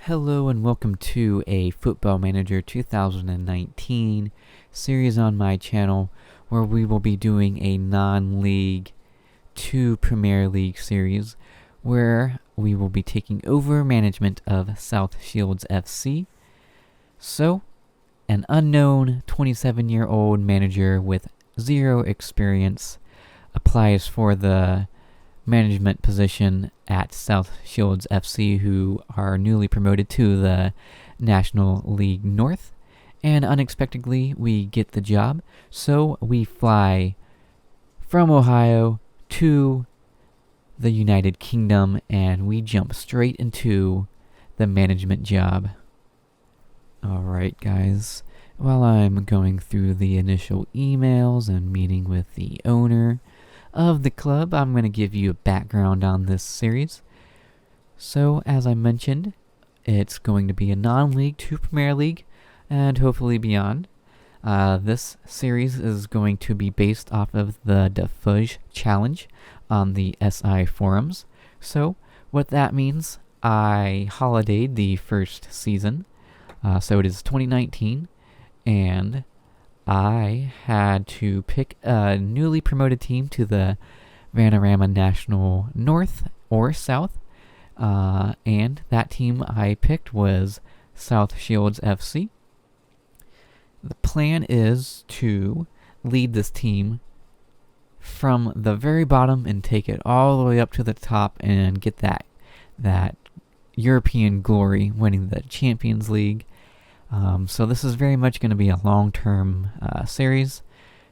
Hello and welcome to a Football Manager 2019 series on my channel where we will be doing a non-league to Premier League series where we will be taking over management of South Shields FC. So, an unknown 27-year-old manager with zero experience applies for the management position at South Shields FC, who are newly promoted to the National League North, and unexpectedly we get the job. So we fly from Ohio to the United Kingdom and we jump straight into the management job. Alright guys, while I'm going through the initial emails and meeting with the owner of the club, I'm going to give you a background on this series. So, as I mentioned, it's going to be a non-league to Premier League and hopefully beyond. This series is going to be based off of the Dafuge challenge on the SI forums. So, what that means, I holidayed the first season. So it is 2019, and I had to pick a newly promoted team to the Vanarama National North or South, and that team I picked was South Shields FC. The plan is to lead this team from the very bottom and take it all the way up to the top and get that European glory, winning the Champions League. So this is very much going to be a long-term series.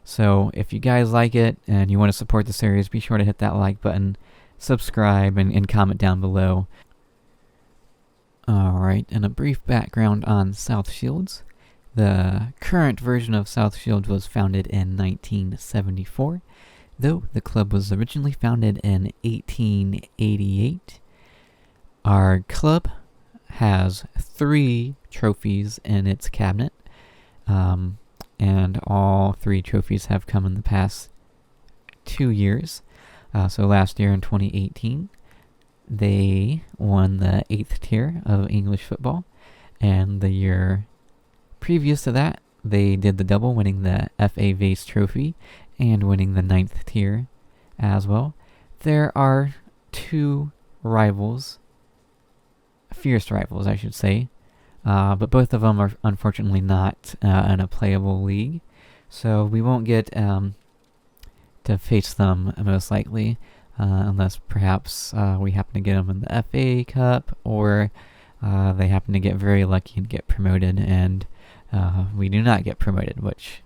So if you guys like it and you want to support the series, be sure to hit that like button, subscribe, and comment down below. Alright, and a brief background on South Shields. The current version of South Shields was founded in 1974, though the club was originally founded in 1888. Our club has 3 trophies in its cabinet, and all 3 trophies have come in the past 2 years. So last year in 2018, they won the 8th tier of English football, and the year previous to that, they did the double, winning the FA Vase Trophy and winning the 9th tier as well. There are 2 rivals, fierce rivals, I should say, but both of them are unfortunately not in a playable league, so we won't get to face them most likely, unless perhaps we happen to get them in the FA Cup, or they happen to get very lucky and get promoted, and we do not get promoted, which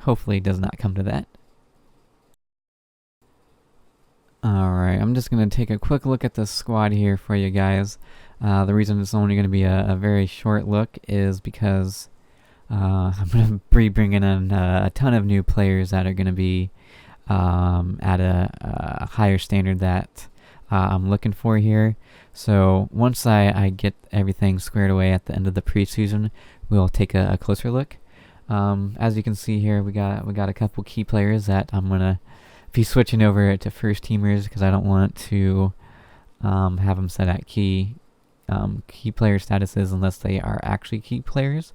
hopefully does not come to that. Alright, I'm just going to take a quick look at the squad here for you guys. The reason it's only going to be a very short look is because I'm going to be bringing in a ton of new players that are going to be at a higher standard that I'm looking for here. So once I get everything squared away at the end of the preseason, we'll take a closer look. As you can see here, we got a couple key players that I'm going to be switching over to first teamers because I don't want to have them set at key player statuses unless they are actually key players,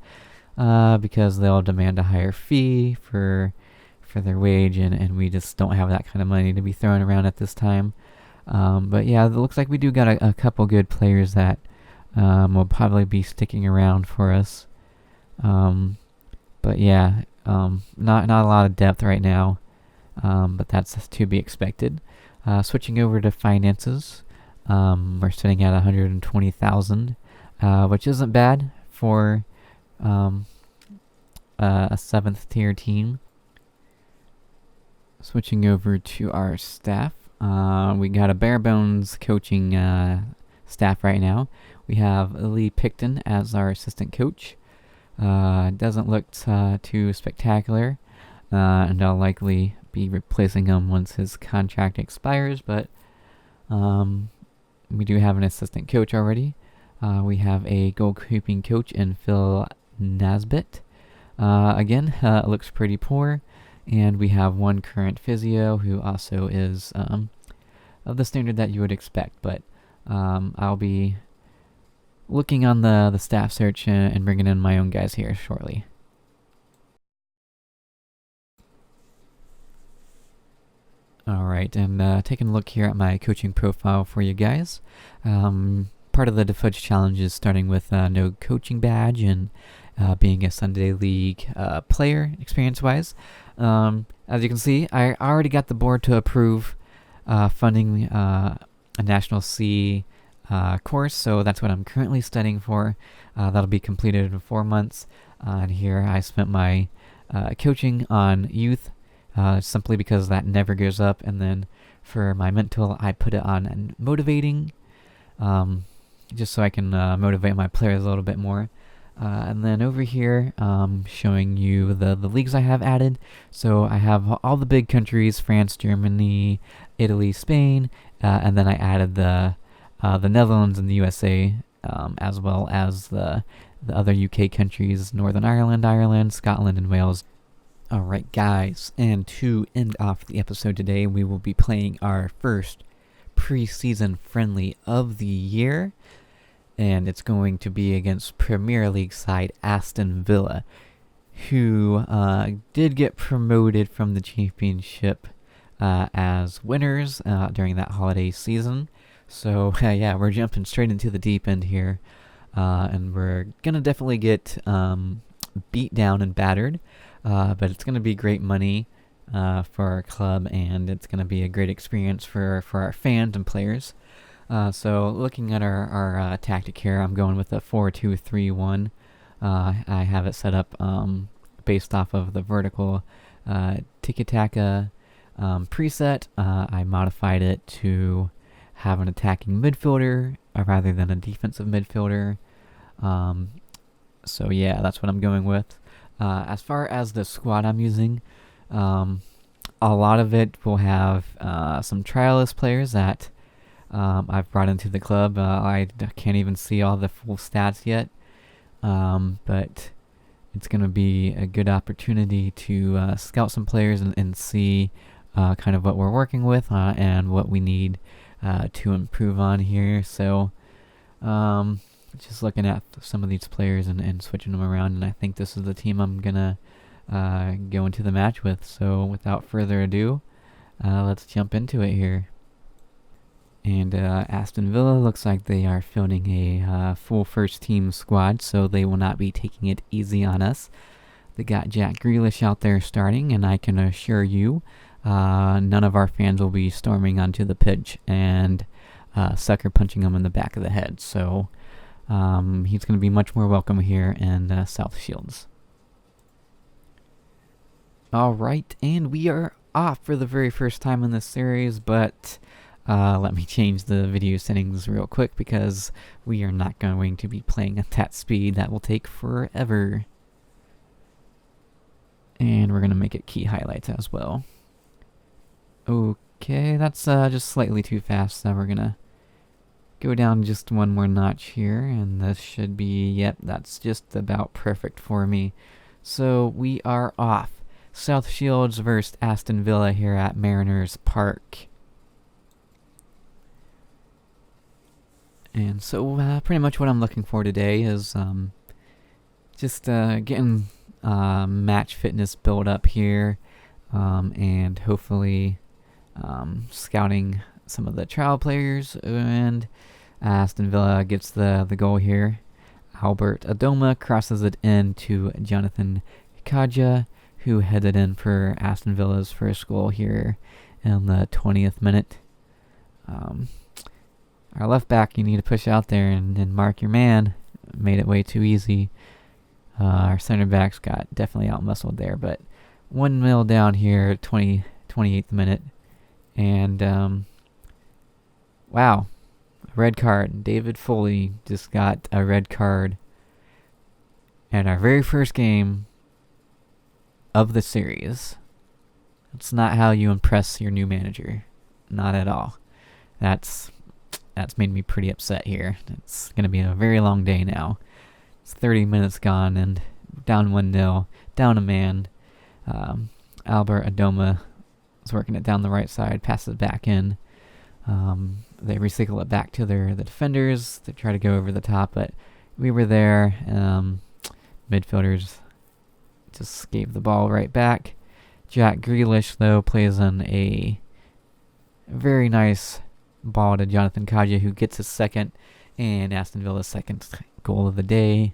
because they'll demand a higher fee for their wage, and we just don't have that kind of money to be throwing around at this time. But yeah, it looks like we do got a couple good players that will probably be sticking around for us. But yeah, not a lot of depth right now, but that's to be expected. Switching over to finances, we're sitting at 120,000, which isn't bad for a 7th tier team. Switching over to our staff, we got a bare bones coaching staff right now. We have Lee Picton as our assistant coach. Doesn't look too spectacular, and I'll likely be replacing him once his contract expires, but we do have an assistant coach already. We have a goalkeeping coach in Phil Nasbitt. Again, it looks pretty poor. And we have one current physio who also is of the standard that you would expect, but I'll be looking on the staff search and bringing in my own guys here shortly. Alright, and taking a look here at my coaching profile for you guys. Part of the Dafuge challenge is starting with no coaching badge and being a Sunday League player, experience-wise. As you can see, I already got the board to approve funding a National C course, so that's what I'm currently studying for. That'll be completed in 4 months. And here I spent my coaching on youth, simply because that never goes up. And then for my mental, I put it on motivating, just so I can motivate my players a little bit more. And then over here, showing you the leagues I have added. So I have all the big countries: France, Germany, Italy, Spain, and then I added the Netherlands and the USA, as well as the other UK countries: Northern Ireland, Scotland, and Wales. Alright guys, and to end off the episode today, we will be playing our first preseason friendly of the year, and it's going to be against Premier League side Aston Villa, who did get promoted from the Championship as winners during that holiday season. So yeah, we're jumping straight into the deep end here, and we're gonna definitely get beat down and battered. But it's going to be great money for our club, and it's going to be a great experience for our fans and players. So looking at our tactic here, I'm going with a 4-2-3-1. I have it set up based off of the vertical tiki-taka preset. I modified it to have an attacking midfielder rather than a defensive midfielder. So yeah, that's what I'm going with. As far as the squad I'm using, a lot of it will have some trialist players that I've brought into the club. I can't even see all the full stats yet, but it's going to be a good opportunity to scout some players and see kind of what we're working with and what we need to improve on here. So just looking at some of these players and switching them around, and I think this is the team I'm gonna go into the match with. So without further ado, let's jump into it here. And Aston Villa looks like they are fielding a full first team squad, so they will not be taking it easy on us. They got Jack Grealish out there starting, and I can assure you none of our fans will be storming onto the pitch and sucker punching them in the back of the head. So he's going to be much more welcome here in South Shields. Alright, and we are off for the very first time in this series, but let me change the video settings real quick because we are not going to be playing at that speed. That will take forever. And we're going to make it key highlights as well. Okay, that's just slightly too fast, so we're going to go down just one more notch here, and this should be, yep, that's just about perfect for me. So we are off. South Shields versus Aston Villa here at Mariners Park. And so pretty much what I'm looking for today is just getting match fitness build up here, and hopefully scouting some of the trial players, and Aston Villa gets the goal here. Albert Adoma crosses it in to Jonathan Kaja, who headed in for Aston Villa's first goal here in the 20th minute. Our left back, you need to push out there and mark your man. Made it way too easy. Our center backs got definitely out-muscled there, but 1-0 down here, 28th minute. And wow, red card. David Foley just got a red card in our very first game of the series. That's not how you impress your new manager. Not at all. That's made me pretty upset here. It's going to be a very long day now. It's 30 minutes gone and down 1-0, down a man. Albert Adoma is working it down the right side, passes it back in. they recycle it back to the defenders. They try to go over the top, but we were there. Midfielders just gave the ball right back. Jack Grealish, though, plays in a very nice ball to Jonathan Kaja, who gets his second, and Aston Villa's second goal of the day.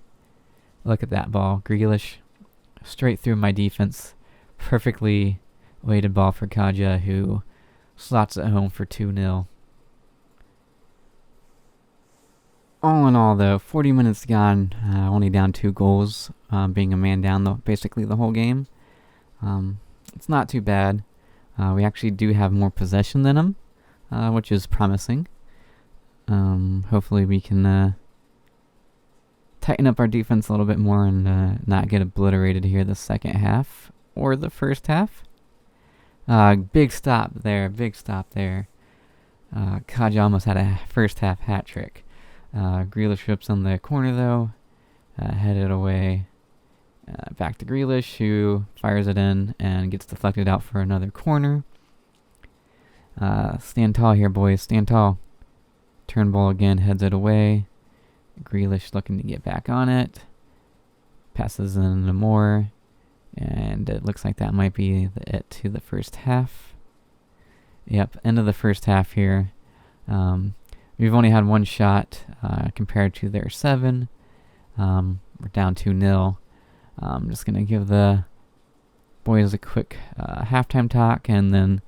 Look at that ball. Grealish, straight through my defense. Perfectly weighted ball for Kaja, who slots it home for 2-0. All in all, though, 40 minutes gone, only down 2 goals, being a man down basically the whole game. It's not too bad. We actually do have more possession than them, which is promising. Hopefully we can tighten up our defense a little bit more and not get obliterated here the second half or the first half. Big stop there. Kaja almost had a first half hat trick. Grealish rips on the corner, though. Headed away. Back to Grealish, who fires it in and gets deflected out for another corner. Stand tall here, boys. Stand tall. Turnbull again heads it away. Grealish looking to get back on it. Passes in to Moore. And it looks like that might be it to the first half. Yep, end of the first half here. We've only had one shot compared to their 7. We're down 2-0. I'm just going to give the boys a quick halftime talk, and then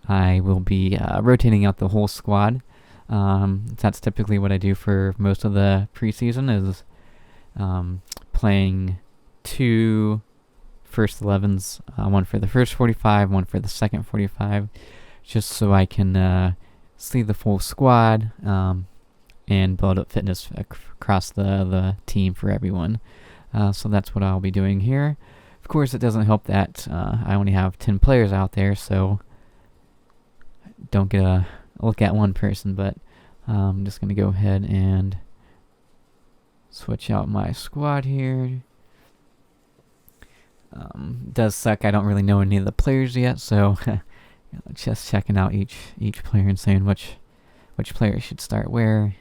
I will be rotating out the whole squad. That's typically what I do for most of the preseason, is playing 2 first 11s, one for the first 45, one for the second 45, just so I can see the full squad and build up fitness across the team for everyone. So that's what I'll be doing here. Of course, it doesn't help that I only have 10 players out there, so don't get a look at one person, but I'm just going to go ahead and switch out my squad here. Does suck, I don't really know any of the players yet, so just checking out each player and saying which player should start where.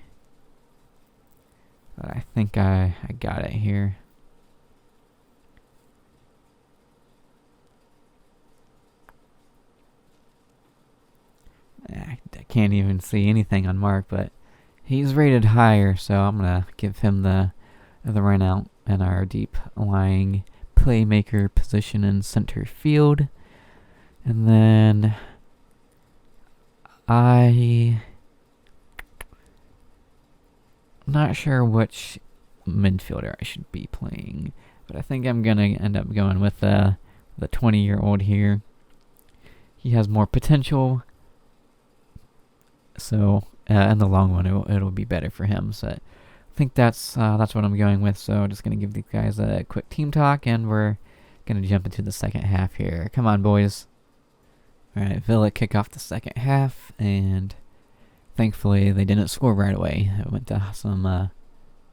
But I think I got it here. I can't even see anything on Mark, but he's rated higher, so I'm gonna give him the run out in our deep lying playmaker position in center field. And then I'm not sure which midfielder I should be playing, but I think I'm gonna end up going with the 20-year-old here. He has more potential, so in the long run it'll be better for him. So I think that's what I'm going with. So I'm just gonna give these guys a quick team talk, and we're gonna jump into the second half here. Come on, boys. All right, Villa kick off the second half, and thankfully they didn't score right away. I went to some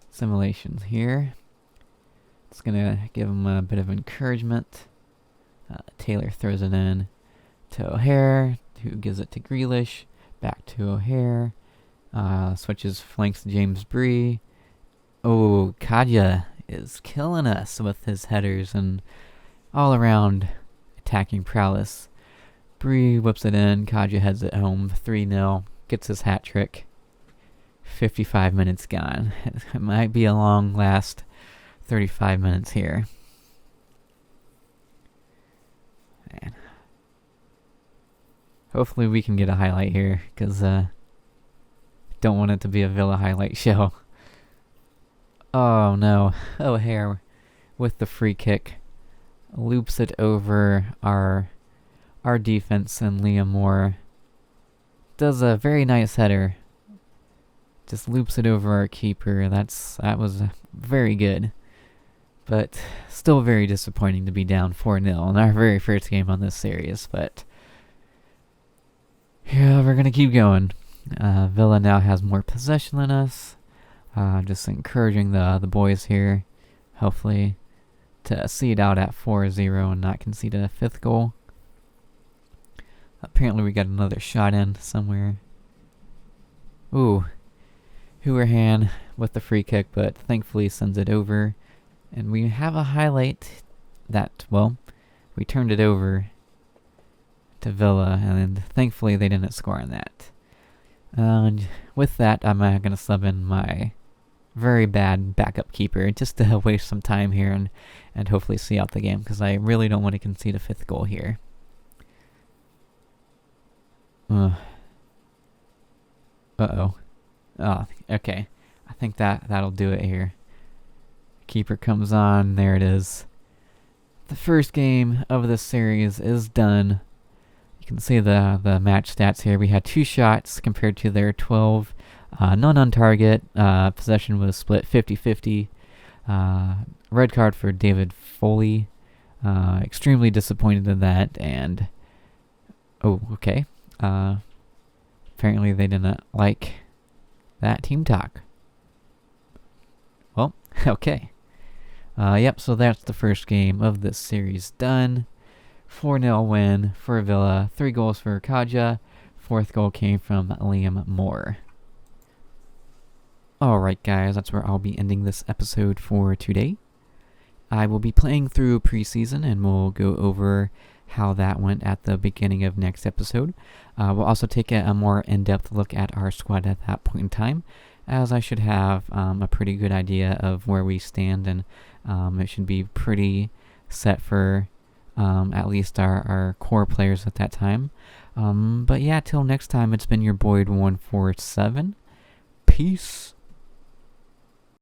simulations here. It's gonna give them a bit of encouragement. Taylor throws it in to O'Hare, who gives it to Grealish. Back to O'Hare. Switches flanks to James Bree. Oh, Kaja is killing us with his headers and all-around attacking prowess. Bree whips it in. Kaja heads it home. 3-0. Gets his hat trick. 55 minutes gone. It might be a long last 35 minutes here. Man. Hopefully we can get a highlight here, because don't want it to be a Villa highlight show. Oh no. O'Hare with the free kick. Loops it over our defense, and Liam Moore does a very nice header. Just loops it over our keeper. That was very good. But still very disappointing to be down 4-0 in our very first game on this series. But yeah, we're going to keep going. Villa now has more possession than us. Just encouraging the boys here, hopefully, to see it out at 4-0 and not concede a 5th goal. Apparently we got another shot in somewhere. Ooh, Houarhan with the free kick, but thankfully sends it over. And we have a highlight that, well, we turned it over to Villa, and thankfully they didn't score on that. And with that, I'm going to sub in my very bad backup keeper just to waste some time here and hopefully see out the game, because I really don't want to concede a 5th goal here. Uh-oh. Oh, okay. I think that'll do it here. Keeper comes on. There it is. The first game of this series is done. You can see the match stats here. We had 2 shots compared to their 12. None on target. Possession was split 50-50. Red card for David Foley. Extremely disappointed in that. And oh, okay. Apparently they didn't like that team talk. Well, okay. Yep, so that's the first game of this series done. 4-0 win for Villa. 3 goals for Kaja. 4th goal came from Liam Moore. Alright guys, that's where I'll be ending this episode for today. I will be playing through preseason and we'll go over how that went at the beginning of next episode. We'll also take a more in-depth look at our squad at that point in time, as I should have a pretty good idea of where we stand, and it should be pretty set for at least our core players at that time. But yeah, till next time, it's been your Boyd147. Peace